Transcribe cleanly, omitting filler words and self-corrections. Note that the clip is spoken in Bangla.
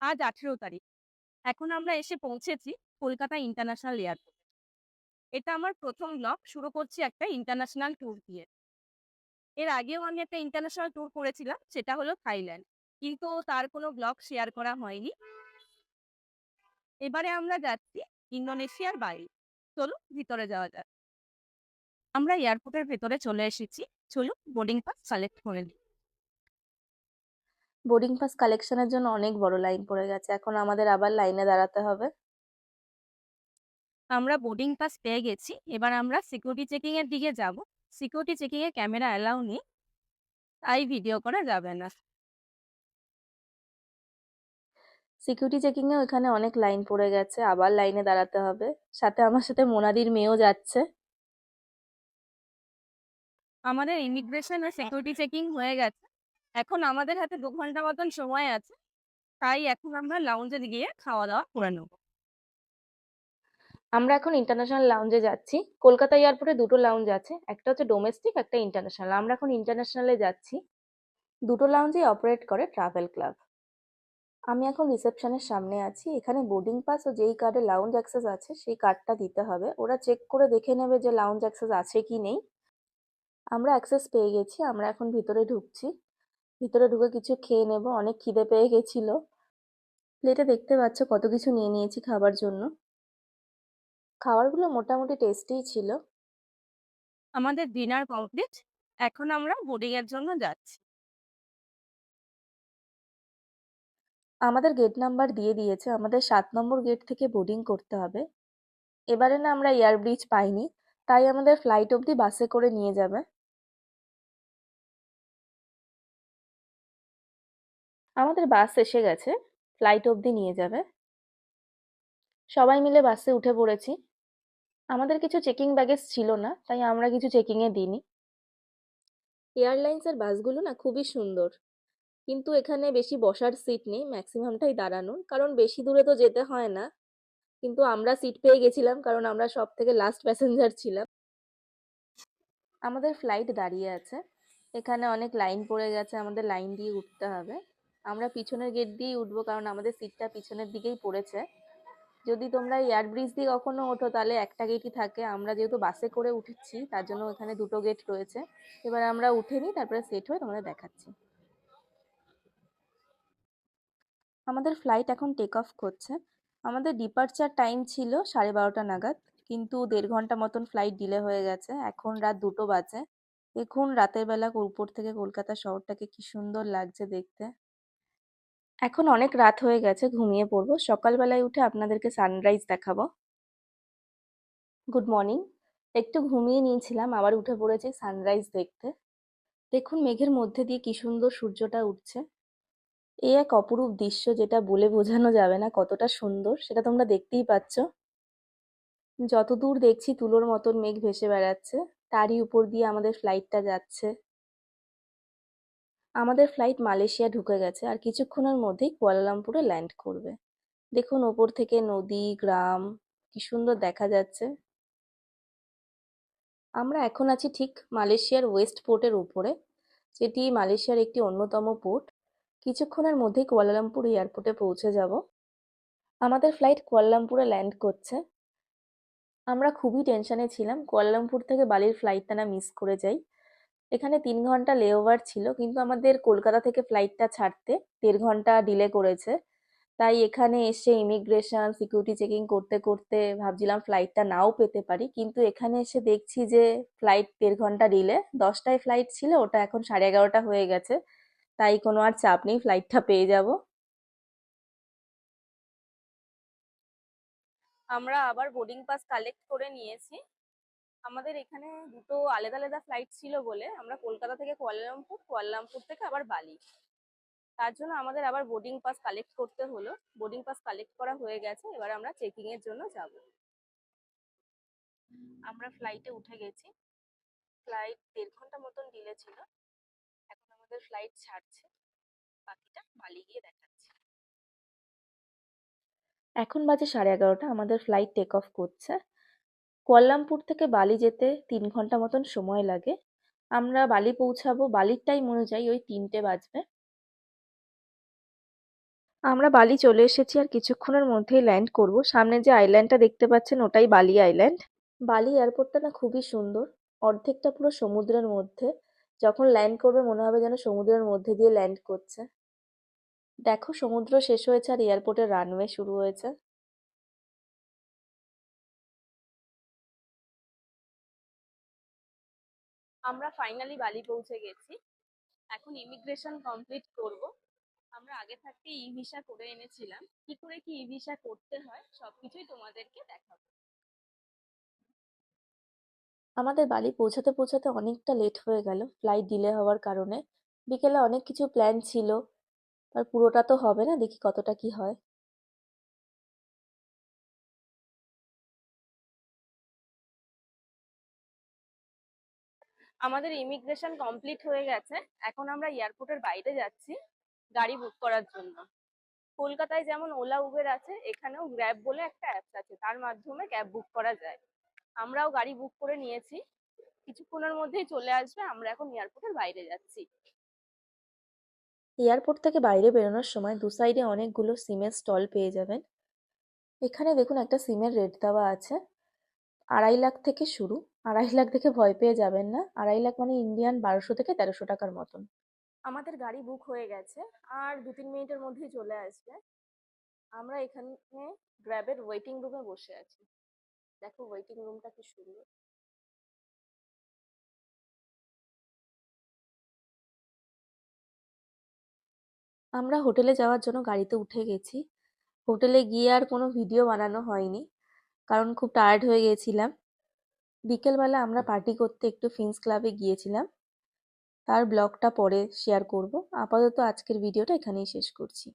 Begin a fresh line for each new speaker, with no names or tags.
আজ 18 তারিখ। এখন আমরা এসে পৌঁছেছি কলকাতা ইন্টারন্যাশনাল এয়ারপোর্ট। এটা আমার প্রথম ব্লগ। শুরু করছি একটা ইন্টারন্যাশনাল ট্যুর দিয়ে। এর আগেও আমি একটা ইন্টারন্যাশনাল ট্যুর করেছিলাম, সেটা হলো থাইল্যান্ড। কিন্তু তার কোনো ব্লগ শেয়ার করা হয়নি। এবারে আমরা যাচ্ছি ইন্দোনেশিয়ার বাইরে। চলুন ভিতরে যাওয়া যাক। আমরা এয়ারপোর্টের ভেতরে চলে এসেছি। চলুন বোর্ডিং পাস কালেক্ট করে নিই।
বোর্ডিং পাস কালেকশনের জন্য অনেক বড় লাইন পড়ে গেছে। এখন আমাদের আবার লাইনে দাঁড়াতে হবে।
আমরা বোর্ডিং পাস পেয়ে গেছি। এবার আমরা সিকিউরিটি চেকিং এর দিকে যাব। সিকিউরিটি চেকিং এ ক্যামেরা অ্যালাউ নেই, তাই ভিডিও করা যাবে না।
সিকিউরিটি চেকিং এ ওখানে অনেক লাইন পড়ে গেছে, আবার লাইনে দাঁড়াতে হবে। সাথে আমার সাথে মোনাদির মেয়েও যাচ্ছে।
আমাদের ইমিগ্রেশন আর সিকিউরিটি চেকিং হয়ে গেছে। এখন আমাদের হাতে 2 ঘন্টা মতন সময় আছে, তাই এখন আমরা লাউঞ্জে গিয়ে খাওয়া দাওয়া করে নেবো।
আমরা এখন ইন্টারন্যাশনাল লাউঞ্জে যাচ্ছি। কলকাতা এয়ারপোর্টে দুটো লাউঞ্জ আছে, একটা হচ্ছে ডোমেস্টিক, একটা ইন্টারন্যাশনাল। আমরা এখন ইন্টারন্যাশনালে যাচ্ছি। দুটো লাউঞ্জেই অপারেট করে ট্রাভেল ক্লাব। আমি এখন রিসেপশনের সামনে আছি। এখানে বোর্ডিং পাস ও যেই কার্ডে লাউঞ্জ অ্যাক্সেস আছে সেই কার্ডটা দিতে হবে। ওরা চেক করে দেখে নেবে যে লাউঞ্জ অ্যাক্সেস আছে কি নেই। আমরা অ্যাক্সেস পেয়ে গেছি, আমরা এখন ভিতরে ঢুকছি। ভিতরে ঢুকে কিছু খেয়ে নেব, অনেক খিদে পেয়ে গেছিল। প্লেটে দেখতে পাচ্ছ কত কিছু নিয়ে নিয়েছি খাবার জন্য। খাবারগুলো মোটামুটি টেস্টিই ছিল।
আমাদের ডিনার কমপ্লিট। এখন আমরা বোর্ডিং এর জন্য যাচ্ছি।
আমাদের গেট নাম্বার দিয়ে দিয়েছে, আমাদের 7 নম্বর গেট থেকে বোর্ডিং করতে হবে। এবারে না আমরা এয়ার ব্রিজ পাইনি, তাই আমাদের ফ্লাইট অবধি বাসে করে নিয়ে যাবে। আমাদের বাস এসে গেছে, ফ্লাইট অবধি নিয়ে যাবে। সবাই মিলে বাসে উঠে পড়েছি। আমাদের কিছু চেকিং ব্যাগেজ ছিল না, তাই আমরা কিছু চেকিং এ দিইনি। এয়ারলাইন্সের বাসগুলো না খুবই সুন্দর, কিন্তু এখানে বেশি বসার সিট নেই, ম্যাক্সিমামটাই দাঁড়ানোর, কারণ বেশি দূরে তো যেতে হয় না। কিন্তু আমরা সিট পেয়ে গেছিলাম কারণ আমরা সব থেকে লাস্ট প্যাসেঞ্জার ছিলাম। আমাদের ফ্লাইট দাঁড়িয়ে আছে। এখানে অনেক লাইন পড়ে গেছে, আমাদের লাইন দিয়ে উঠতে হবে। আমরা পিছনের গেট দিয়েই উঠবো, কারণ আমাদের সিটটা পিছনের দিকেই পড়েছে। যদি তোমরা এয়ার ব্রিজ দিয়ে কখনো ওঠো তাহলে একটা গেটই থাকে, আমরা যেহেতু বাসে করে উঠেছি তার জন্য এখানে দুটো গেট রয়েছে। এবার আমরা উঠে নিই, তারপরে সেট হয়ে তোমাদের দেখাচ্ছি। আমাদের ফ্লাইট এখন টেক অফ করছে। আমাদের ডিপার্চার টাইম ছিল 12:30 নাগাদ, কিন্তু 1.5 ঘন্টা মতন ফ্লাইট ডিলে হয়ে গেছে। এখন রাত 2টো বাজে। দেখুন রাতের বেলা উপর থেকে কলকাতা শহরটাকে কি সুন্দর লাগছে দেখতে। এখন অনেক রাত হয়ে গেছে, ঘুমিয়ে পড়বো। সকালবেলায় উঠে আপনাদেরকে সানরাইজ দেখাবো। Good morning. একটু ঘুমিয়ে নিয়েছিলাম, আবার উঠে পড়েছি সানরাইজ দেখতে। দেখুন মেঘের মধ্যে দিয়ে কি সুন্দর সূর্যটা উঠছে। এই এক অপরূপ দৃশ্য, যেটা বলে বোঝানো যাবে না কতটা সুন্দর, সেটা তোমরা দেখতেই পাচ্ছ। যতদূর দেখছি তুলোর মতন মেঘ ভেসে বেড়াচ্ছে, তারই উপর দিয়ে আমাদের ফ্লাইটটা যাচ্ছে। আমাদের ফ্লাইট মালয়েশিয়া ঢুকে গেছে, আর কিছুক্ষণের মধ্যেই কুয়ালালামপুরে ল্যান্ড করবে। দেখুন ওপর থেকে নদী, গ্রাম, কি সুন্দর দেখা যাচ্ছে। আমরা এখন আছি ঠিক মালয়েশিয়ার ওয়েস্ট পোর্টের উপরে, যেটি মালয়েশিয়ার একটি অন্যতম পোর্ট। কিছুক্ষণের মধ্যেই কুয়ালালামপুর এয়ারপোর্টে পৌঁছে যাব। আমাদের ফ্লাইট কুয়ালালামপুরে ল্যান্ড করছে। আমরা খুবই টেনশনে ছিলাম কুয়ালালামপুর থেকে বালির ফ্লাইটটা না মিস করে যাই। এখানে 3 ঘন্টা লেওভার ছিল, কিন্তু আমাদের কলকাতা থেকে ফ্লাইটটা ছাড়তে 1.5 ঘন্টা ডিলে করেছে। তাই এখানে এসে ইমিগ্রেশন সিকিউরিটি চেকিং করতে করতে ভাবছিলাম ফ্লাইটটা নাও পেতে পারি, কিন্তু এখানে এসে দেখছি যে ফ্লাইট 1.5 ঘন্টা ডিলে। 10টায় ফ্লাইট ছিল, ওটা এখন 11:30 হয়ে গেছে। তাই কোনো আর চাপ নেই, ফ্লাইটটা পেয়ে যাব।
আমরা আবার বোর্ডিং পাস কালেক্ট করে নিয়েছি। আমাদের এখানে দুটো আলাদা আলাদা ফ্লাইট ছিল বলে আমরা কলকাতা থেকে কুয়ালালামপুর, কুয়ালালামপুর থেকে আবার বালি, তার জন্য আমাদের আবার বোর্ডিং পাস কালেক্ট করতে হলো। বোর্ডিং পাস কালেক্ট করা হয়ে গেছে, এবার আমরা চেকিং এর জন্য যাব। আমরা ফ্লাইটে উঠে গেছি। ফ্লাইট 1.5 ঘন্টা মতন ডিলে ছিল। এখন আমাদের ফ্লাইট ছাড়ছে, বাকিটা বালি গিয়ে দেখাচ্ছি।
এখন বাজে 11:30, আমাদের ফ্লাইট টেক অফ করছে। কুয়ালালামপুর থেকে বালি যেতে 3 ঘন্টা মতন সময় লাগে। আমরা বালি পৌঁছাবো বালির টাইম অনুযায়ী ওই 3টে বাজবে। আমরা বালি চলে এসেছি আর কিছুক্ষণের মধ্যেই ল্যান্ড করব। সামনে যে আইল্যান্ডটা দেখতে পাচ্ছেন ওটাই বালি আইল্যান্ড। বালি এয়ারপোর্টটা না খুবই সুন্দর, অর্ধেকটা পুরো সমুদ্রের মধ্যে। যখন ল্যান্ড করবে মনে হবে যেন সমুদ্রের মধ্যে দিয়ে ল্যান্ড করছে। দেখো সমুদ্র শেষ হয়েছে আর এয়ারপোর্টের রানওয়ে শুরু হয়েছে।
আমরা ফাইনালি বালি পৌঁছে গেছি। এখন ইমিগ্রেশন কমপ্লিট করব। আমরা আগে থাকতে ই ভিসা করে এনেছিলাম, কি করে কি ই ভিসা করতে হয় সবকিছুই তোমাদেরকে দেখাবো।
আমাদের বালি পৌঁছাতে পৌঁছাতে অনেকটা লেট হয়ে গেল ফ্লাইট ডিলে হওয়ার কারণে। বিকেলে অনেক কিছু প্ল্যান ছিল, আর পুরোটা তো হবে না, দেখি কতটা কি হয়।
আমাদের ইমিগ্রেশন কমপ্লিট হয়ে গেছে। এখন আমরা এয়ারপোর্টের বাইরে যাচ্ছি গাড়ি বুক করার জন্য। কলকাতায় যেমন ওলা উবের আছে, এখানেও গ্র্যাব বলে একটা অ্যাপস আছে, তার মাধ্যমে ক্যাব বুক করা যায়। আমরাও গাড়ি বুক করে নিয়েছি, কিছুক্ষণের মধ্যেই চলে আসবে। আমরা এখন এয়ারপোর্টের বাইরে যাচ্ছি।
এয়ারপোর্ট থেকে বাইরে বেরোনোর সময় দু সাইডে অনেকগুলো সিমের স্টল পেয়ে যাবেন। এখানে দেখুন একটা সিমের রেট দেওয়া আছে, 2.5 লাখ থেকে শুরু। 2.5 লাখ দেখে ভয় পেয়ে যাবেন না, 2.5 লাখ মানে ইন্ডিয়ান 1200 থেকে 1300 টাকার মতন।
আমাদের গাড়ি বুক হয়ে গেছে, আর 2-3 মিনিটের মধ্যেই চলে আসবে। আমরা এখানে গ্র্যাবের ওয়েটিং রুমে বসে আছি। দেখো ওয়েটিং রুমটা কি সুন্দর।
আমরা হোটেলে যাওয়ার জন্য গাড়িতে উঠে গেছি। হোটেলে গিয়ে আর কোনো ভিডিও বানানো হয়নি, কারণ খুব টায়ার্ড হয়ে গেছিলাম। বিকেলবেলা আমরা পার্টি করতে একটু ফিন্স ক্লাবে গিয়েছিলাম, তার ব্লগটা পরে শেয়ার করব। আপাতত আজকের ভিডিওটা এখানেই শেষ করছি।